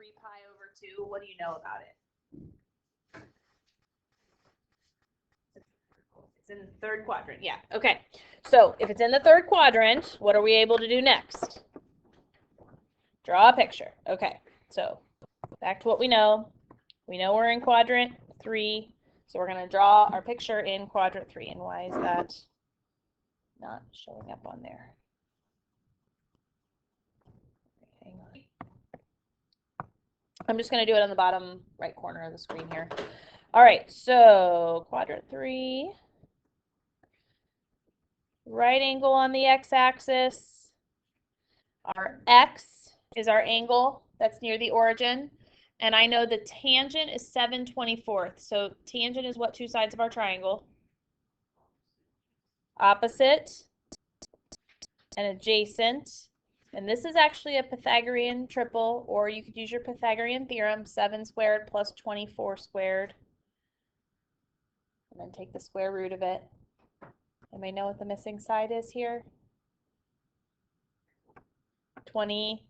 3 pi over 2. What do you know about it? It's in the third quadrant. Yeah. Okay. So if it's in the third quadrant, what are we able to do next? Draw a picture. Okay. So back to what we know. We know we're in quadrant 3. So we're going to draw our picture in quadrant 3. And why is that not showing up on there? Hang on. I'm just going to do it on the bottom right corner of the screen here. All right, so quadrant 3, right angle on the x-axis. Our x is our angle that's near the origin. And I know the tangent is 7/24. So tangent is what two sides of our triangle? Opposite and adjacent. And this is actually a Pythagorean triple, or you could use your Pythagorean theorem, 7 squared plus 24 squared. And then take the square root of it. Anybody know what the missing side is here? 20.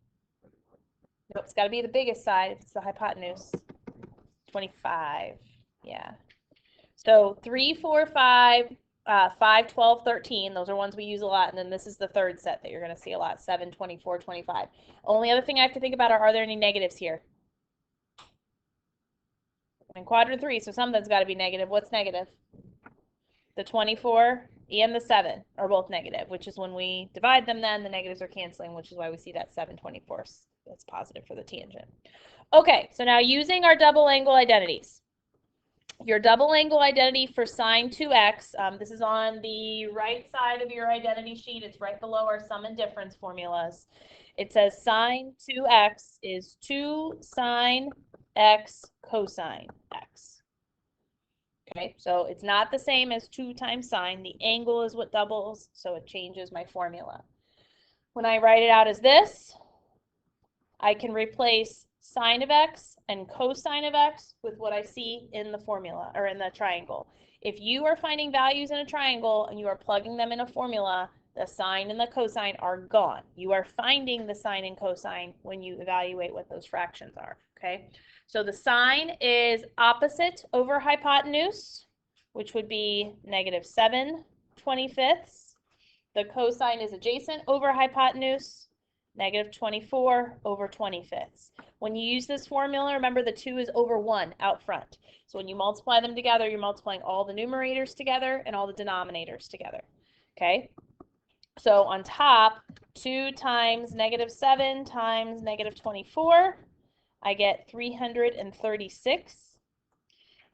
Nope, it's got to be the biggest side if it's the hypotenuse. 25. Yeah. So 3, 4, 5, 5, 12, 13. Those are ones we use a lot. And then this is the third set that you're going to see a lot. 7, 24, 25. Only other thing I have to think about are there any negatives here? In quadrant 3, so something's got to be negative. What's negative? The 24 and the 7 are both negative, which is when we divide them then the negatives are canceling, which is why we see that 7/24. That's positive for the tangent. Okay, so now using our double angle identities. Your double angle identity for sine 2x, this is on the right side of your identity sheet. It's right below our sum and difference formulas. It says sine 2x is 2 sine x cosine x. Okay, so it's not the same as 2 times sine. The angle is what doubles, so it changes my formula. When I write it out as this, I can replace sine of x and cosine of x with what I see in the formula, or in the triangle. If you are finding values in a triangle and you are plugging them in a formula, the sine and the cosine are gone. You are finding the sine and cosine when you evaluate what those fractions are, okay? So the sine is opposite over hypotenuse, which would be negative 7/25. The cosine is adjacent over hypotenuse, negative 24 over 25. When you use this formula, remember the 2 is over 1 out front. So when you multiply them together, you're multiplying all the numerators together and all the denominators together, okay? So on top, 2 times negative 7 times negative 24, I get 336.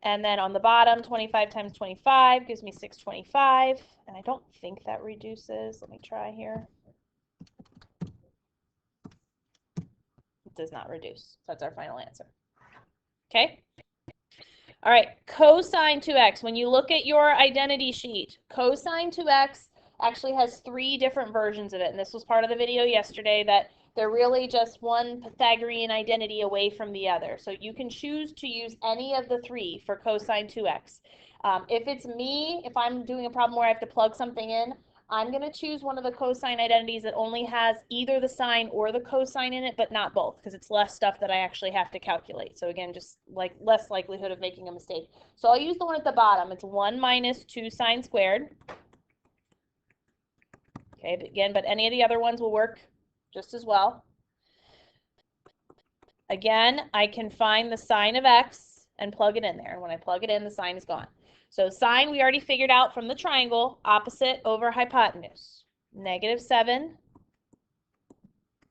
And then on the bottom, 25 times 25 gives me 625. And I don't think that reduces. Let me try here. It does not reduce. So that's our final answer. Okay? All right, cosine 2x. When you look at your identity sheet, cosine 2x actually has 3 different versions of it. And this was part of the video yesterday that they're really just one Pythagorean identity away from the other. So you can choose to use any of the 3 for cosine 2x. If it's me, if I'm doing a problem where I have to plug something in, I'm going to choose one of the cosine identities that only has either the sine or the cosine in it, but not both, because it's less stuff that I actually have to calculate. So again, just like less likelihood of making a mistake. So I'll use the one at the bottom. It's 1 minus 2 sine squared. Okay, but again, but any of the other ones will work just as well. Again, I can find the sine of x and plug it in there. And when I plug it in, the sine is gone. So sine, we already figured out from the triangle, opposite over hypotenuse. Negative 7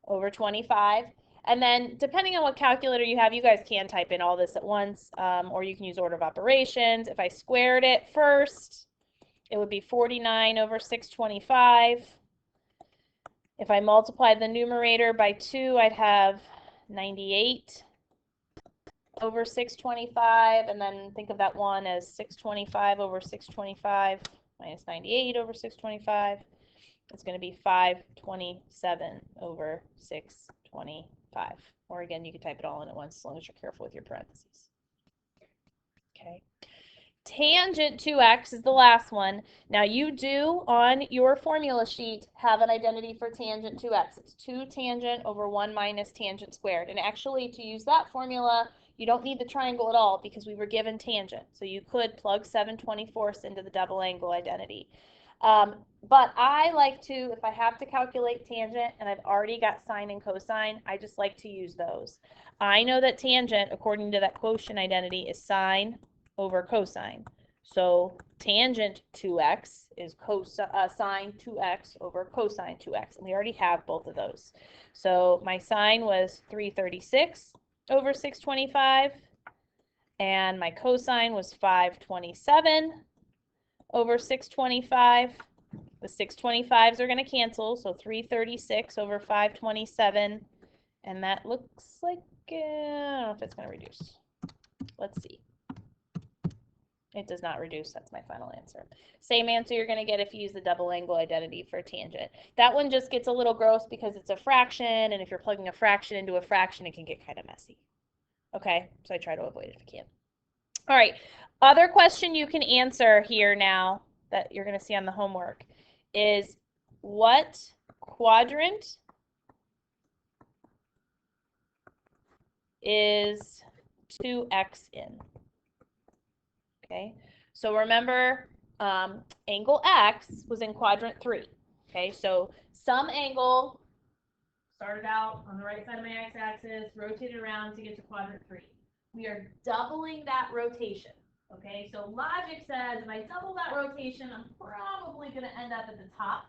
over 25. And then depending on what calculator you have, you guys can type in all this at once, or you can use order of operations. If I squared it first, it would be 49 over 625. If I multiplied the numerator by 2, I'd have 98 over 625, and then think of that one as 625 over 625 minus 98 over 625. It's going to be 527 over 625. Or again, you can type it all in at once as long as you're careful with your parentheses. Okay. Tangent 2x is the last one. Now you do on your formula sheet have an identity for tangent 2x. It's 2 tangent over 1 minus tangent squared. And actually to use that formula, you don't need the triangle at all because we were given tangent. So you could plug 7/24 into the double angle identity. But I like to, if I have to calculate tangent and I've already got sine and cosine, I just like to use those. I know that tangent, according to that quotient identity, is sine over cosine. So tangent 2x is sine 2x over cosine 2x. And we already have both of those. So my sine was 336 over 625. And my cosine was 527 over 625. The 625s are going to cancel, so 336 over 527. And that looks like, I don't know if it's going to reduce. Let's see. It does not reduce. That's my final answer. Same answer you're going to get if you use the double angle identity for tangent. That one just gets a little gross because it's a fraction, and if you're plugging a fraction into a fraction, it can get kind of messy. Okay, so I try to avoid it if I can. All right, other question you can answer here now that you're going to see on the homework is what quadrant is 2x in? Okay, so remember angle x was in quadrant 3. Okay, so some angle started out on the right side of my x-axis, rotated around to get to quadrant 3. We are doubling that rotation. Okay, so logic says if I double that rotation, I'm probably going to end up at the top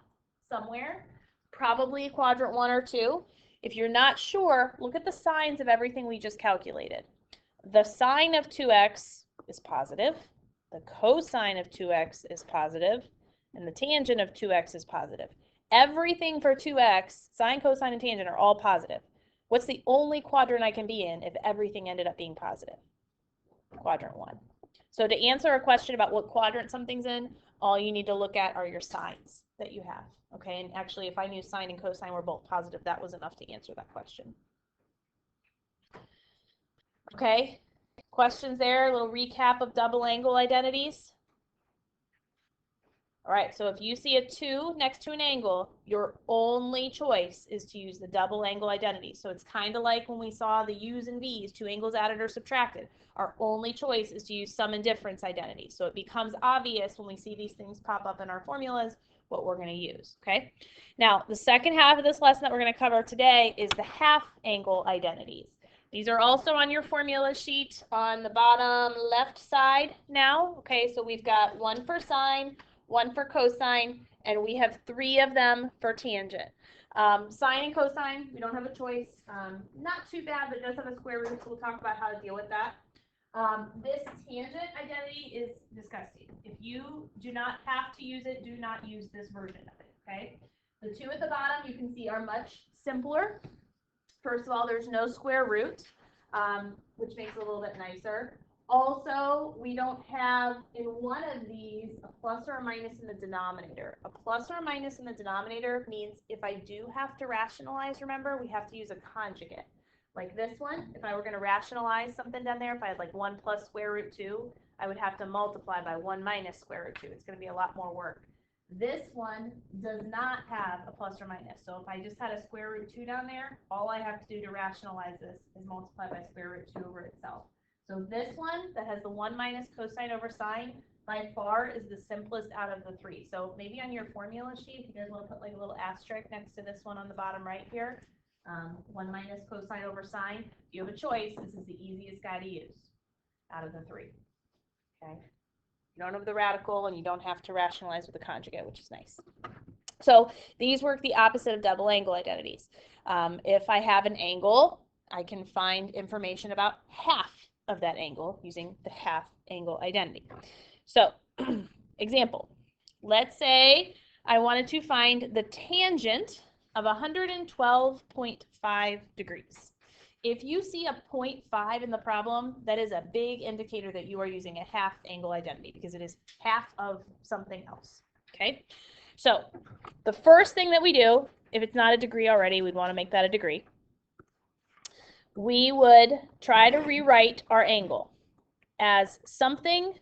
somewhere, probably quadrant 1 or 2. If you're not sure, look at the signs of everything we just calculated. The sine of 2x is positive, the cosine of 2x is positive, and the tangent of 2x is positive. Everything for 2x, sine, cosine, and tangent are all positive. What's the only quadrant I can be in if everything ended up being positive? Quadrant 1. So to answer a question about what quadrant something's in, all you need to look at are your signs that you have. Okay, and actually if I knew sine and cosine were both positive, that was enough to answer that question. Okay, questions there, a little recap of double angle identities. All right, so if you see a 2 next to an angle, your only choice is to use the double angle identity. So it's kind of like when we saw the u's and v's, 2 angles added or subtracted. Our only choice is to use sum and difference identity. So it becomes obvious when we see these things pop up in our formulas what we're going to use, okay? Now, the second half of this lesson that we're going to cover today is the half angle identities. These are also on your formula sheet on the bottom left side now, okay? So we've got one for sine, one for cosine, and we have 3 of them for tangent. Sine and cosine, we don't have a choice. Not too bad, but it does have a square root, so we'll talk about how to deal with that. This tangent identity is disgusting. If you do not have to use it, do not use this version of it, okay? The 2 at the bottom you can see are much simpler. First of all, there's no square root, which makes it a little bit nicer. Also, we don't have in one of these a plus or a minus in the denominator. A plus or a minus in the denominator means if I do have to rationalize, remember, we have to use a conjugate. Like this one, if I were going to rationalize something down there, if I had like 1 plus square root 2, I would have to multiply by 1 minus square root 2. It's going to be a lot more work. This one does not have a plus or minus. So if I just had a square root 2 down there, all I have to do to rationalize this is multiply by square root 2 over itself. So this one that has the 1 minus cosine over sine by far is the simplest out of the 3. So maybe on your formula sheet, if you guys want to put like a little asterisk next to this one on the bottom right here, 1 minus cosine over sine, if you have a choice, this is the easiest guy to use out of the 3. Okay. You don't have the radical and you don't have to rationalize with a conjugate, which is nice. So these work the opposite of double angle identities. If I have an angle, I can find information about half of that angle using the half angle identity. So example, let's say I wanted to find the tangent of 112.5 degrees. If you see a 0.5 in the problem, that is a big indicator that you are using a half angle identity because it is half of something else, okay? So the first thing that we do, if it's not a degree already, we'd want to make that a degree. We would try to rewrite our angle as something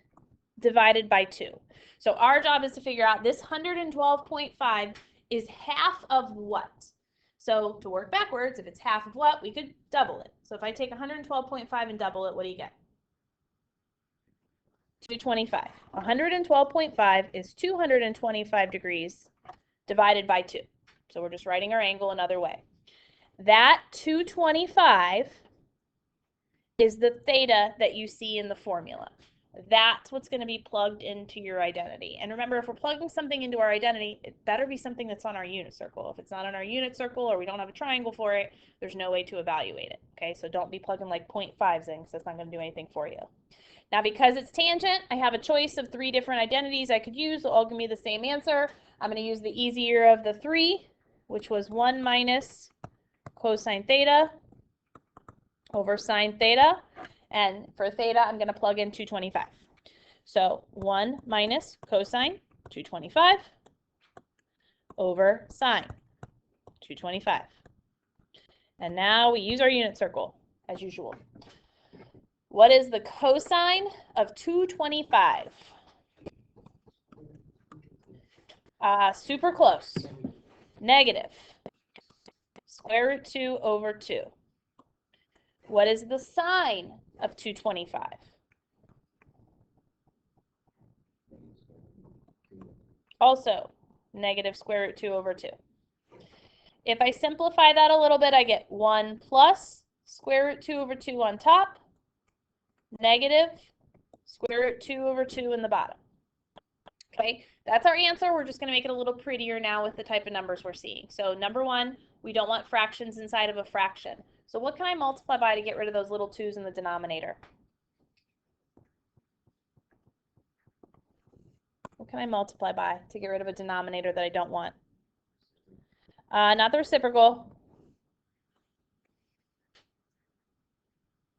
divided by 2. So our job is to figure out this 112.5 is half of what? So to work backwards, if it's half of what, we could double it. So if I take 112.5 and double it, what do you get? 225. 112.5 is 225 degrees divided by 2. So we're just writing our angle another way. That 225 is the theta that you see in the formula. That's what's going to be plugged into your identity. And remember, if we're plugging something into our identity, it better be something that's on our unit circle. If it's not on our unit circle or we don't have a triangle for it, there's no way to evaluate it. Okay, so don't be plugging like 0.5s in because that's not going to do anything for you. Now, because it's tangent, I have a choice of 3 different identities I could use. They'll all give me the same answer. I'm going to use the easier of the 3, which was 1 minus cosine theta over sine theta. And for theta, I'm going to plug in 225. So 1 minus cosine 225 over sine 225. And now we use our unit circle as usual. What is the cosine of 225? Super close. Negative. Square root 2 over 2. What is the sine of 225? Also, negative square root 2 over 2. If I simplify that a little bit, I get 1 plus square root 2 over 2 on top, negative square root 2 over 2 in the bottom. Okay, that's our answer. We're just going to make it a little prettier now with the type of numbers we're seeing. So number 1, we don't want fractions inside of a fraction. So what can I multiply by to get rid of those little 2's in the denominator? What can I multiply by to get rid of a denominator that I don't want? Not the reciprocal.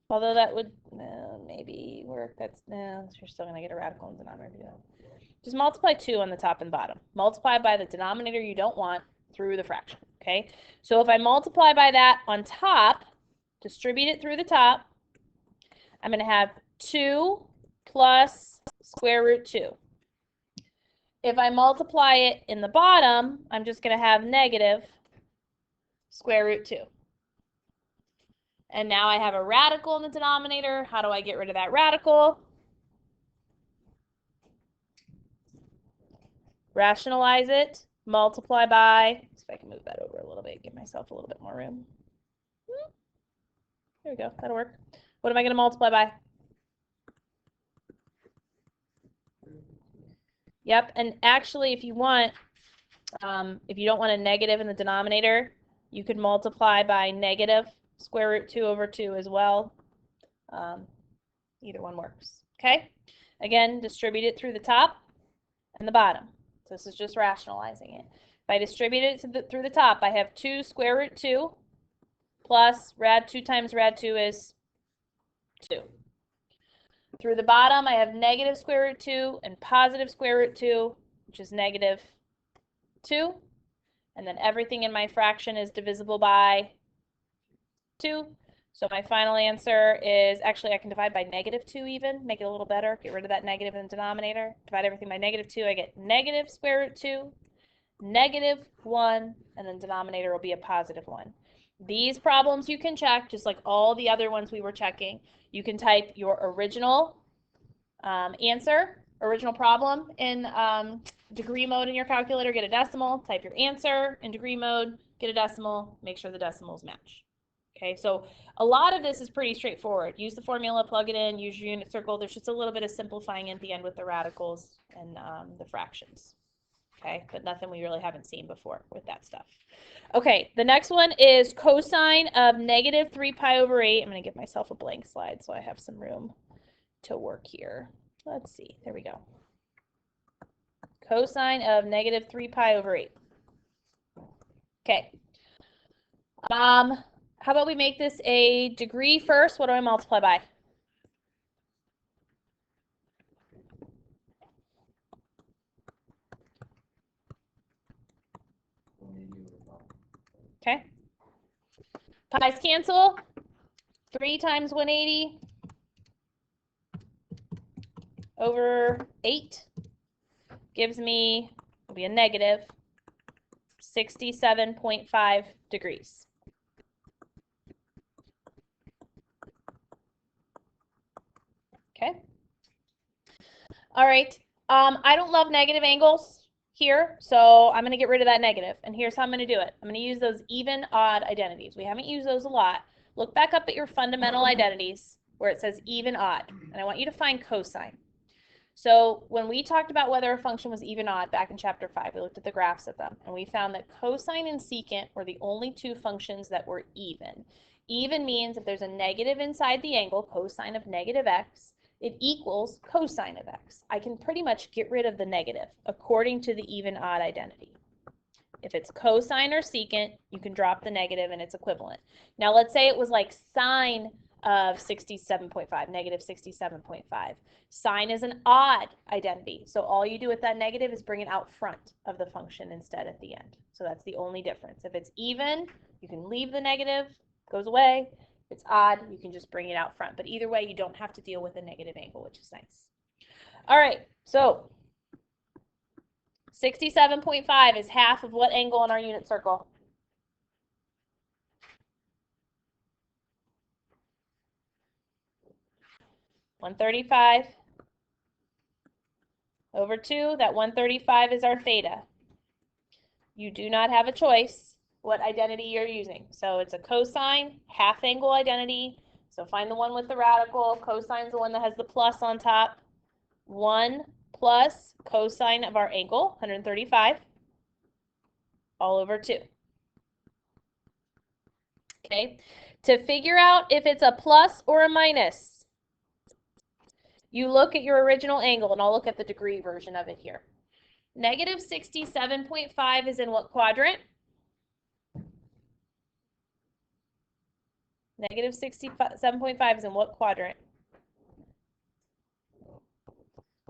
Although that would maybe work. That's no, you're still going to get a radical in the denominator. Just multiply 2 on the top and bottom. Multiply by the denominator you don't want through the fraction. Okay, so if I multiply by that on top, distribute it through the top, I'm going to have 2 plus square root 2. If I multiply it in the bottom, I'm just going to have negative square root 2. And now I have a radical in the denominator. How do I get rid of that radical? Rationalize it, multiply by, see if I can move that over a little bit, give myself a little bit more room. There we go, that'll work. What am I going to multiply by? Yep, and actually if you want, if you don't want a negative in the denominator, you could multiply by negative square root 2 over 2 as well. Either one works, okay? Again, distribute it through the top and the bottom. So this is just rationalizing it. If I distribute it through the top, I have 2 square root 2 plus rad 2 times rad 2 is 2. Through the bottom, I have negative square root 2 and positive square root 2, which is negative 2. And then everything in my fraction is divisible by 2. So my final answer is, actually I can divide by negative 2 even, make it a little better, get rid of that negative in the denominator, divide everything by negative 2, I get negative square root 2, negative 1, and then denominator will be a positive 1. These problems you can check, just like all the other ones we were checking. You can type your original answer, original problem in degree mode in your calculator, get a decimal, type your answer in degree mode, get a decimal, make sure the decimals match. Okay, so a lot of this is pretty straightforward. Use the formula, plug it in, use your unit circle. There's just a little bit of simplifying at the end with the radicals and the fractions. Okay, but nothing we really haven't seen before with that stuff. Okay, the next one is cosine of negative 3 pi over 8. I'm going to give myself a blank slide so I have some room to work here. Let's see, there we go. Cosine of negative 3 pi over 8. Okay. How about we make this a degree first? What do I multiply by? Okay. Pi's cancel. 3 times 180 over 8 gives me, will be a negative 67.5 degrees. Okay. All right. I don't love negative angles here, so I'm going to get rid of that negative. And here's how I'm going to do it. I'm going to use those even odd identities. We haven't used those a lot. Look back up at your fundamental identities where it says even odd, and I want you to find cosine. So when we talked about whether a function was even odd back in chapter 5, we looked at the graphs of them, and we found that cosine and secant were the only two functions that were even. Even means if there's a negative inside the angle, cosine of negative x, it equals cosine of x. I can pretty much get rid of the negative according to the even odd identity. If it's cosine or secant, you can drop the negative and it's equivalent. Now let's say it was like sine of 67.5, negative 67.5. Sine is an odd identity, so all you do with that negative is bring it out front of the function instead at the end. So that's the only difference. If it's even, you can leave the negative, goes away. If it's odd, you can just bring it out front. But either way, you don't have to deal with a negative angle, which is nice. All right, so 67.5 is half of what angle in our unit circle? (135) over 2. That 135 is our theta. You do not have a choice what identity you're using. So it's a cosine, half angle identity. So find the one with the radical. Cosine's the one that has the plus on top. 1 plus cosine of our angle, 135, all over 2. Okay, to figure out if it's a plus or a minus, you look at your original angle, and I'll look at the degree version of it here. Negative 67.5 is in what quadrant? Negative 67.5 is in what quadrant?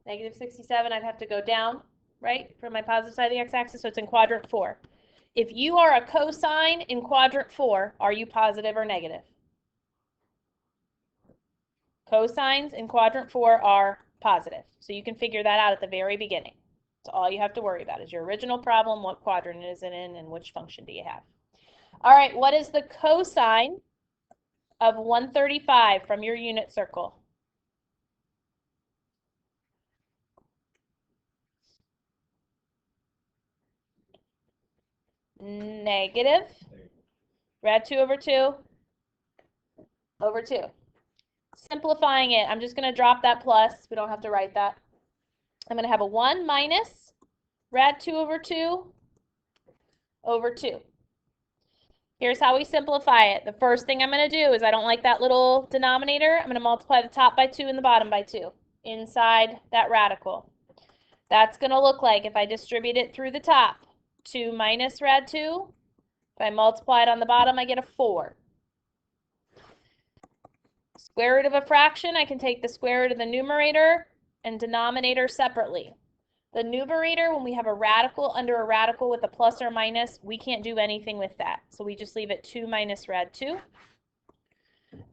Negative 67, I'd have to go down, right, from my positive side of the x-axis, so it's in quadrant 4. If you are a cosine in quadrant 4, are you positive or negative? Cosines in quadrant 4 are positive. So you can figure that out at the very beginning. So all you have to worry about is your original problem, what quadrant is it in, and which function do you have. All right, what is the cosine of 135 from your unit circle? Negative. Rad 2 over 2 over 2. Simplifying it, I'm just going to drop that plus. We don't have to write that. I'm going to have a 1 minus rad 2 over 2 over 2. Here's how we simplify it. The first thing I'm going to do is, I don't like that little denominator. I'm going to multiply the top by 2 and the bottom by 2 inside that radical. That's going to look like, if I distribute it through the top, 2 minus rad 2. If I multiply it on the bottom, I get a 4. Square root of a fraction, I can take the square root of the numerator and denominator separately. The numerator, when we have a radical under a radical with a plus or minus, we can't do anything with that. So we just leave it 2 minus rad 2.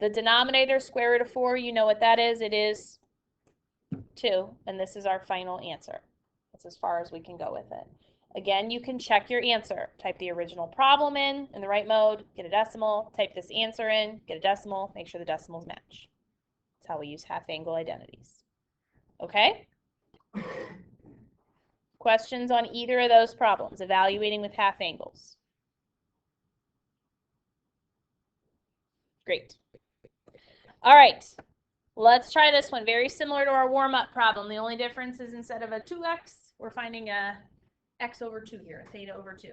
The denominator, square root of 4, you know what that is. It is 2, and this is our final answer. That's as far as we can go with it. Again, you can check your answer. Type the original problem in the right mode, get a decimal, type this answer in, get a decimal, make sure the decimals match. That's how we use half angle identities. Okay? Questions on either of those problems, evaluating with half angles? Great. All right, let's try this one. Very similar to our warm-up problem. The only difference is, instead of a 2x, we're finding a x over 2 here, theta over 2.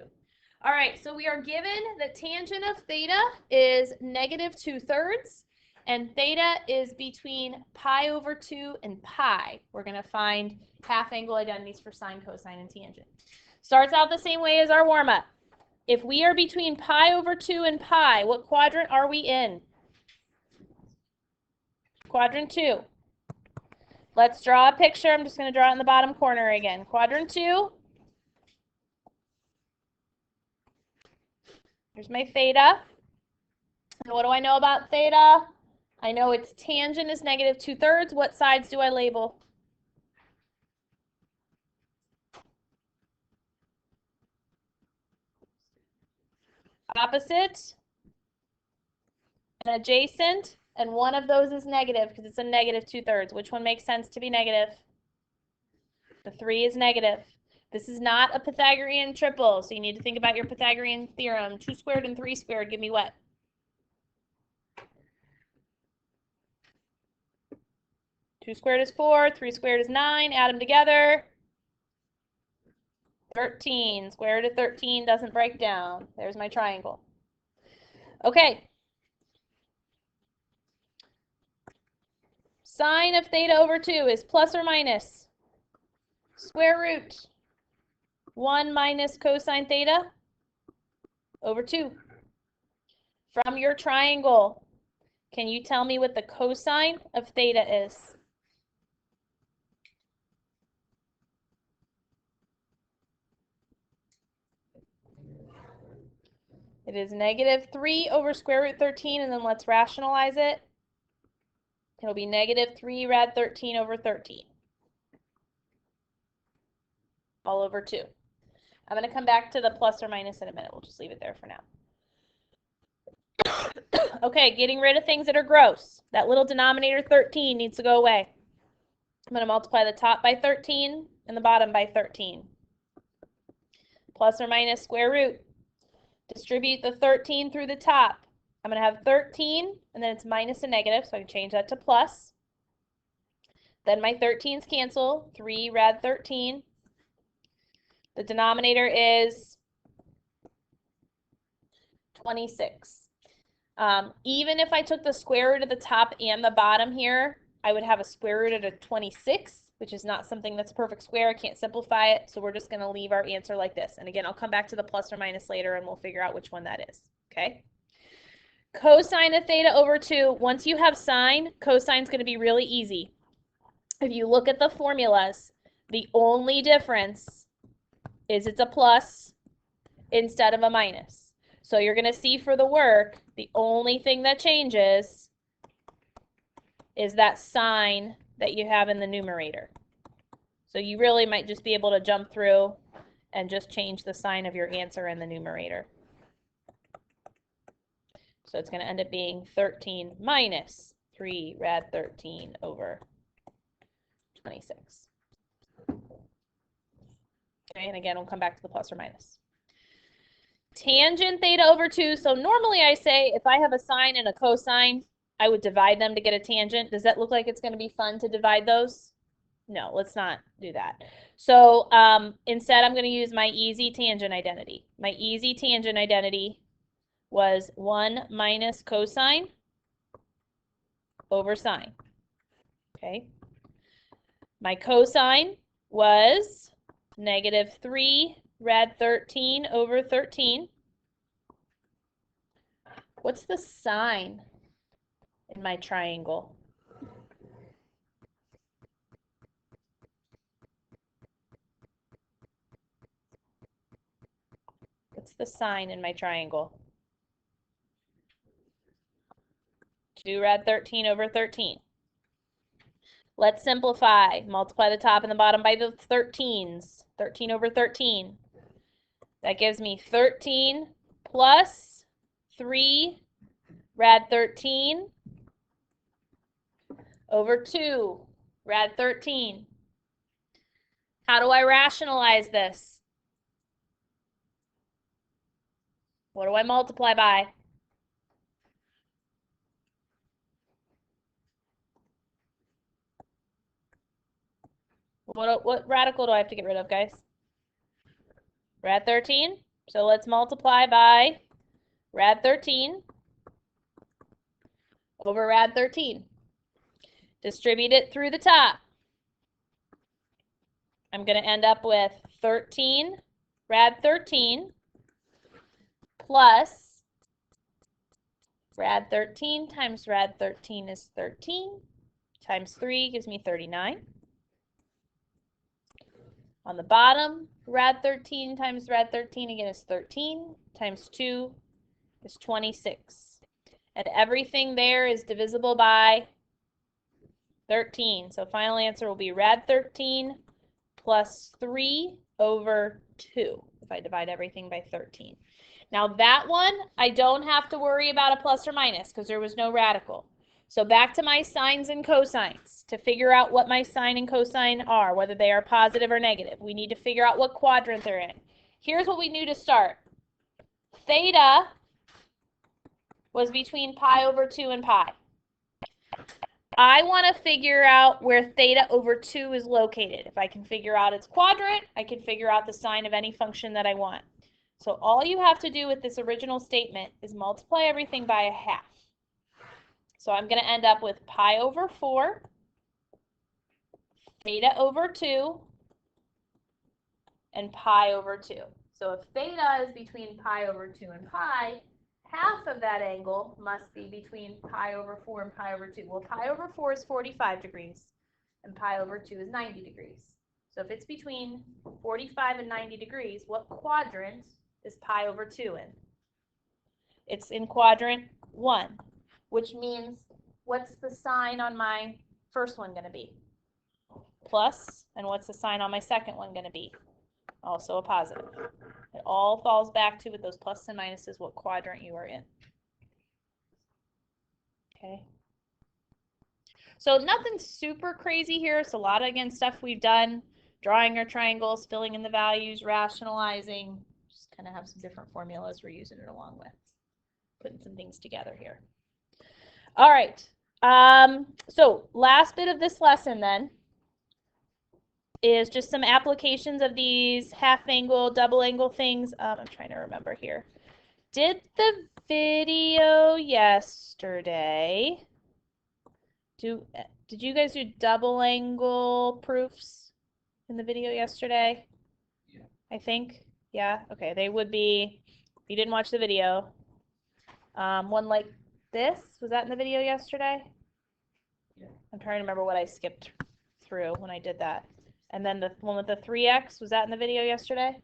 All right, so we are given that tangent of theta is negative 2/3, and theta is between pi over 2 and pi. We're going to find half angle identities for sine, cosine, and tangent. Starts out the same way as our warm-up. If we are between pi over 2 and pi, what quadrant are we in? Quadrant 2. Let's draw a picture. I'm just going to draw it in the bottom corner again. Quadrant 2. Here's my theta. And what do I know about theta? I know its tangent is negative 2/3. What sides do I label? opposite and adjacent, and one of those is negative because it's a negative 2/3. Which one makes sense to be negative? The 3 is negative. This is not a Pythagorean triple, so you need to think about your Pythagorean theorem. 2 squared and 3 squared give me what? 2 squared is 4, 3 squared is 9, add them together. 13. Square root of 13 doesn't break down. There's my triangle. Okay. Sine of theta over 2 is plus or minus square root 1 minus cosine theta over 2. From your triangle, can you tell me what the cosine of theta is? It is negative 3 over square root 13, and then let's rationalize it. It'll be negative 3 rad 13 over 13. All over 2. I'm going to come back to the plus or minus in a minute. We'll just leave it there for now. Okay, getting rid of things that are gross. That little denominator 13 needs to go away. I'm going to multiply the top by 13 and the bottom by 13. Plus or minus square root. Distribute the 13 through the top. I'm going to have 13, and then it's minus a negative, so I can change that to plus. Then my 13s cancel. 3 rad 13. The denominator is 26. Even if I took the square root of the top and the bottom here, I would have a square root of 26, which is not something that's a perfect square. I can't simplify it, so we're just going to leave our answer like this. And again, I'll come back to the plus or minus later, and we'll figure out which one that is. Okay? Cosine of theta over 2. Once you have sine, cosine's going to be really easy. If you look at the formulas, the only difference is it's a plus instead of a minus. So you're going to see for the work, the only thing that changes is that sign that you have in the numerator. So you really might just be able to jump through and just change the sign of your answer in the numerator. So it's going to end up being 13 minus 3 rad 13 over 26. Okay, and again, we'll come back to the plus or minus. Tangent theta over 2. So normally I say if I have a sine and a cosine, I would divide them to get a tangent. Does that look like it's going to be fun to divide those? No, let's not do that. So instead, I'm going to use my easy tangent identity. My easy tangent identity was 1 minus cosine over sine. Okay. My cosine was negative 3 rad 13 over 13. What's the sine in my triangle? What's the sine in my triangle? 2 rad 13 over 13. Let's simplify. Multiply the top and the bottom by the 13s. 13 over 13. That gives me 13 plus 3 rad 13 over 2 rad 13. How do I rationalize this? What do I multiply by? What radical do I have to get rid of, guys? Rad 13. So let's multiply by rad 13 over rad 13. Distribute it through the top. I'm going to end up with 13 rad 13 plus rad 13 times rad 13 is 13 times 3 gives me 39. On the bottom, rad 13 times rad 13 again is 13 times 2 is 26. And everything there is divisible by 13. So final answer will be rad 13 plus 3 over 2 if I divide everything by 13. Now that one, I don't have to worry about a plus or minus because there was no radical. So back to my sines and cosines. To figure out what my sine and cosine are, whether they are positive or negative, we need to figure out what quadrant they're in. Here's what we knew to start. Theta was between pi over 2 and pi. I want to figure out where theta over 2 is located. If I can figure out its quadrant, I can figure out the sign of any function that I want. So all you have to do with this original statement is multiply everything by a half. So I'm going to end up with pi over 4, theta over 2, and pi over 2. So if theta is between pi over 2 and pi, half of that angle must be between pi over 4 and pi over 2. Well, pi over 4 is 45 degrees, and pi over 2 is 90 degrees. So if it's between 45 and 90 degrees, what quadrant is pi over 2 in? It's in quadrant 1, which means what's the sign on my first one going to be? Plus, and what's the sign on my second one going to be? Also a positive. It all falls back to, with those plus and minuses, what quadrant you are in. Okay. So nothing super crazy here. It's a lot of, again, stuff we've done. Drawing our triangles, filling in the values, rationalizing. Just kind of have some different formulas we're using it along with. Putting some things together here. All right. So last bit of this lesson then is just some applications of these half angle, double angle things. I'm trying to remember here. Did the video yesterday, did you guys do double angle proofs in the video yesterday? Yeah. I think. Yeah. Okay. They would be, if you didn't watch the video, one like this. Was that in the video yesterday? Yeah. I'm trying to remember what I skipped through when I did that. And then the one with the 3x, was that in the video yesterday?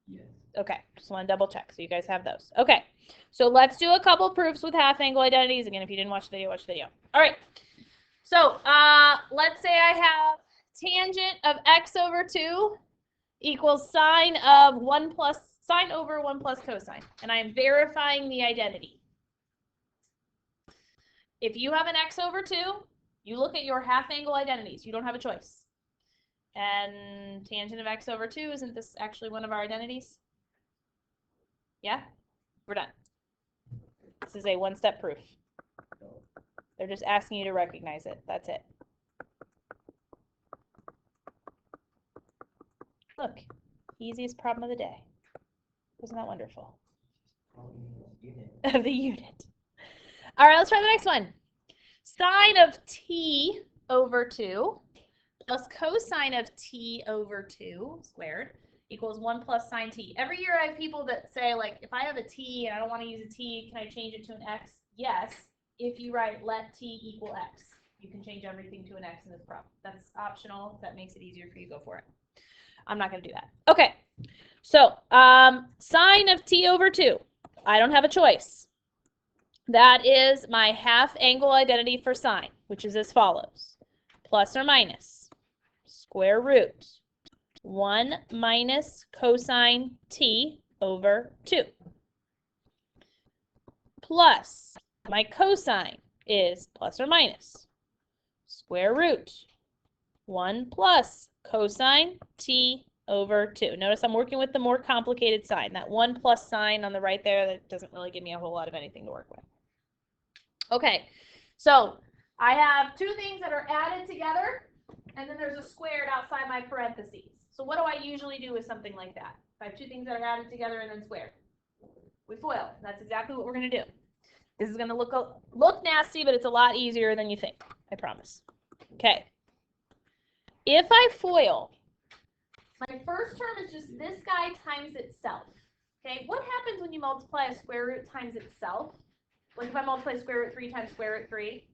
Yes. Okay, just want to double check so you guys have those. Okay, so let's do a couple proofs with half angle identities. Again, if you didn't watch the video, watch the video. All right, so let's say I have tangent of x over 2 equals sine of 1 plus, sine over 1 plus cosine. And I'm verifying the identity. If you have an x over 2, you look at your half angle identities. You don't have a choice. And tangent of x over 2, isn't this actually one of our identities? Yeah? We're done. This is a one-step proof. They're just asking you to recognize it. That's it. Look, easiest problem of the day. Isn't that wonderful? Of the unit. All right, let's try the next one. Sine of t over 2 plus cosine of t over 2 squared equals 1 plus sine t. Every year I have people that say, like, if I have a t and I don't want to use a t, can I change it to an x? Yes, if you write let t equal x. You can change everything to an x in this problem. That's optional. If that makes it easier for you, go for it. I'm not going to do that. Okay, so sine of t over 2. I don't have a choice. That is my half angle identity for sine, which is as follows. Plus or minus square root 1 minus cosine t over 2. Plus, my cosine is plus or minus square root 1 plus cosine t over 2. Notice I'm working with the more complicated sign. That 1 plus sign on the right there, that doesn't really give me a whole lot of anything to work with. Okay, so I have two things that are added together, and then there's a squared outside my parentheses. So what do I usually do with something like that? If I have two things that are added together and then squared, we FOIL. That's exactly what we're going to do. This is going to look nasty, but it's a lot easier than you think, I promise. Okay. If I FOIL, my first term is just this guy times itself. Okay, what happens when you multiply a square root times itself? Like if I multiply square root 3 times square root 3,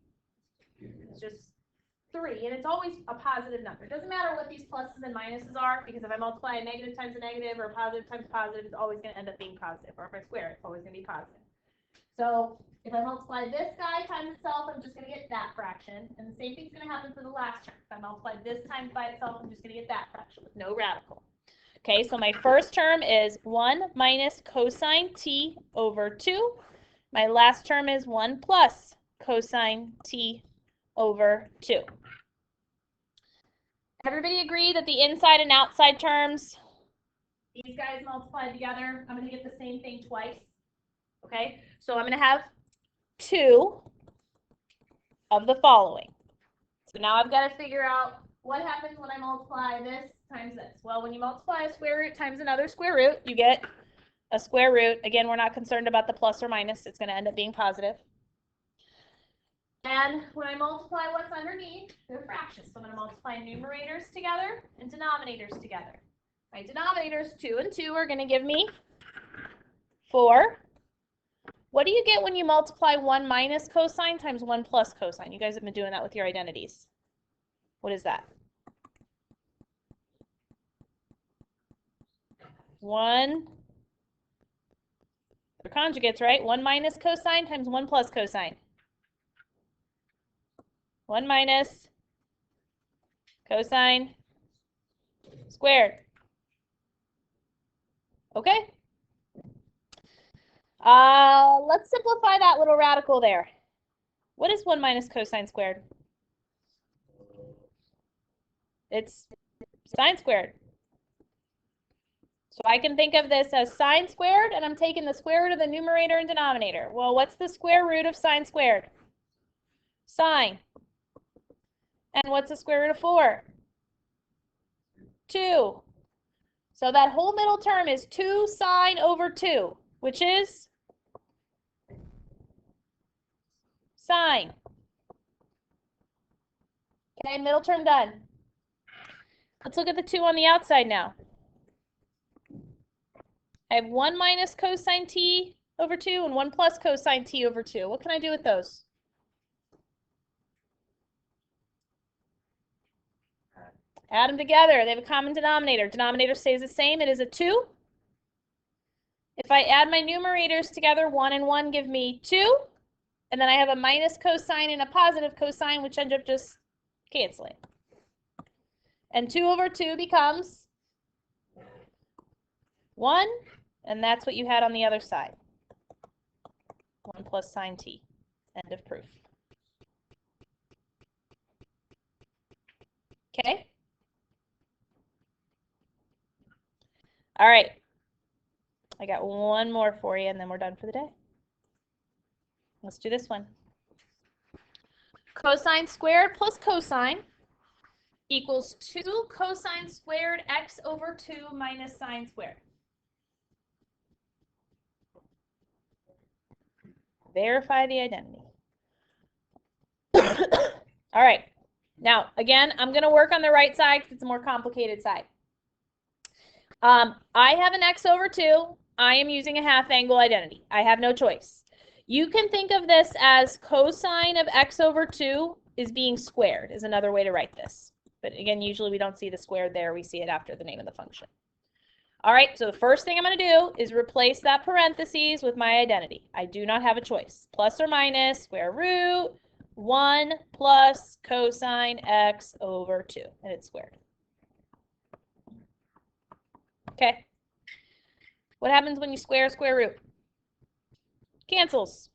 it's just 3, and it's always a positive number. It doesn't matter what these pluses and minuses are, because if I multiply a negative times a negative or a positive times positive, it's always going to end up being positive. Or if I square it, it's always going to be positive. So if I multiply this guy times itself, I'm just going to get that fraction. And the same thing's going to happen for the last term. If I multiply this times by itself, I'm just going to get that fraction with no radical. Okay, so my first term is 1 minus cosine t over 2. My last term is 1 plus cosine t over 2. Everybody agree that the inside and outside terms, these guys multiplied together, I'm going to get the same thing twice. Okay, so I'm going to have 2 of the following. So now I've got to figure out what happens when I multiply this times this. Well, when you multiply a square root times another square root, you get a square root. Again, we're not concerned about the plus or minus. It's going to end up being positive. And when I multiply what's underneath, they're fractions. So I'm going to multiply numerators together and denominators together. My denominators, 2 and 2, are going to give me 4. What do you get when you multiply 1 minus cosine times 1 plus cosine? You guys have been doing that with your identities. What is that? 1, they're conjugates, right? 1 minus cosine times 1 plus cosine. 1 minus cosine squared. Okay? Let's simplify that little radical there. What is 1 minus cosine squared? It's sine squared. So I can think of this as sine squared, and I'm taking the square root of the numerator and denominator. Well, what's the square root of sine squared? Sine. And what's the square root of 4? 2. So that whole middle term is 2 sine over 2, which is sine. Okay, middle term done. Let's look at the 2 on the outside now. I have 1 minus cosine t over 2 and 1 plus cosine t over 2. What can I do with those? Add them together. They have a common denominator. Denominator stays the same. It is a 2. If I add my numerators together, 1 and 1 give me 2. And then I have a minus cosine and a positive cosine, which end up just canceling. And 2 over 2 becomes 1. And that's what you had on the other side. 1 plus sine t. End of proof. Okay? All right. I got one more for you, and then we're done for the day. Let's do this one. Cosine squared plus cosine equals 2 cosine squared x over 2 minus sine squared. Verify the identity. All right. Now, again, I'm going to work on the right side because it's a more complicated side. I have an x over 2. I am using a half angle identity. I have no choice. You can think of this as cosine of x over 2 is being squared, is another way to write this. But again, usually we don't see the squared there. We see it after the name of the function. All right, so the first thing I'm going to do is replace that parentheses with my identity. I do not have a choice. Plus or minus square root 1 plus cosine x over 2, and it's squared. Okay. What happens when you square square root? Cancels.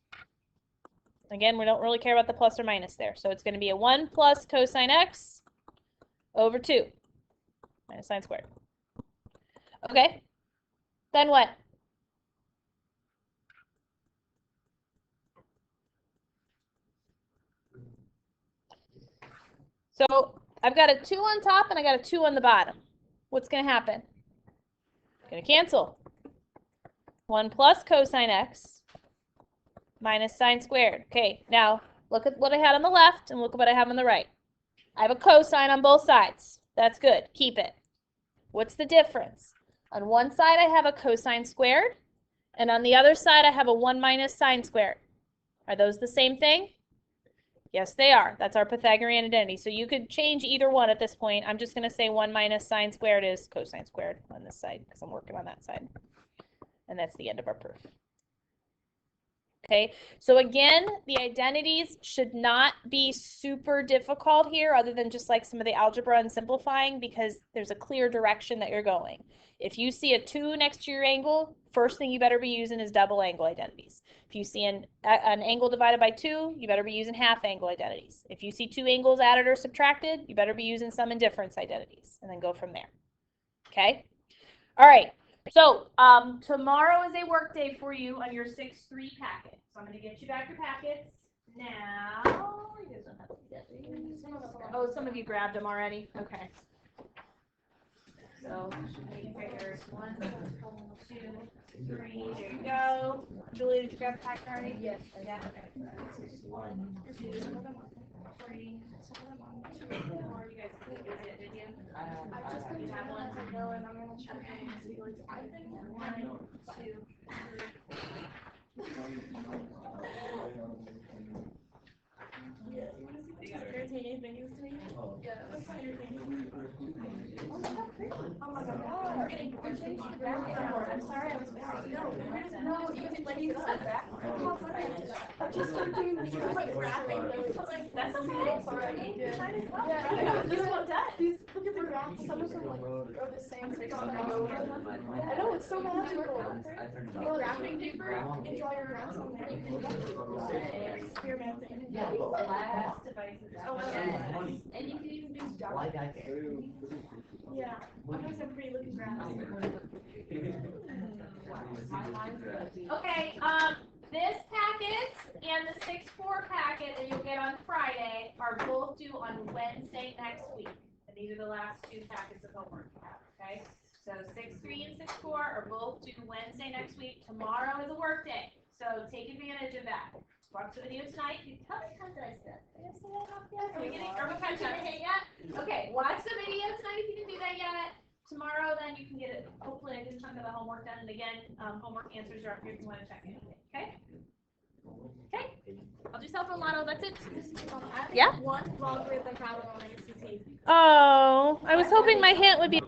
Again, we don't really care about the plus or minus there. So it's going to be a 1 plus cosine x over 2 minus sine squared. Okay. Then what? So I've got a 2 on top and I got a 2 on the bottom. What's going to happen? It's going to cancel. 1 plus cosine x minus sine squared. Okay, now look at what I had on the left and look at what I have on the right. I have a cosine on both sides. That's good. Keep it. What's the difference? On one side, I have a cosine squared, and on the other side, I have a 1 minus sine squared. Are those the same thing? Yes, they are. That's our Pythagorean identity. So you could change either one at this point. I'm just going to say 1 minus sine squared is cosine squared on this side because I'm working on that side. And that's the end of our proof. Okay, so again, the identities should not be super difficult here other than just like some of the algebra and simplifying, because there's a clear direction that you're going. If you see a 2 next to your angle, first thing you better be using is double angle identities. If you see an angle divided by 2, you better be using half angle identities. If you see 2 angles added or subtracted, you better be using sum and difference identities, and then go from there. Okay? All right. So tomorrow is a work day for you on your 6-3 packet. So I'm going to get you back your packets now. You guys don't have to get these. Oh, some of you grabbed them already. Okay. So let me get yours. 1, 2, 3. There you go. Julie, did you grab the packet already? Yes. Yeah. Okay. 1, 2, 3. Or you guys did it, did you? I just didn't have one to go, and I'm gonna check and see like I think 1, 2, 3. Entertaining things to me. Yeah, that's entertaining. Oh my god. I'm sorry, I was missing. No, you can like sit back. I'm just like doing this like graphing though. That's okay. Sorry. Yeah. This one does. Look at the graphs. Some of them like are the same. So I know, it's so magical. You know, wrapping paper and draw your graphs on there. You're experimenting. Yeah. Oh, and you can even do dark. Yeah. I'm some pretty looking graphs. Okay, this packet and the 6-4 packet that you'll get on Friday are both due on Wednesday next week. And these are the last 2 packets of homework you have, okay? So 6-3 and 6-4 are both due Wednesday next week. Tomorrow is a work day, so take advantage of that. Watch the video tonight. How many times did I say that? Did I say that enough yet? Are we catching our hang yet? Okay, watch the video tonight if you didn't do that yet. Tomorrow, then you can get it, hopefully a good chunk of the homework done. And again, homework answers are up here if you want to check anything. Okay? Okay. I'll do self and lotto. That's it. Yeah. One longer than problem on ACT. Oh, I was hoping my hint would be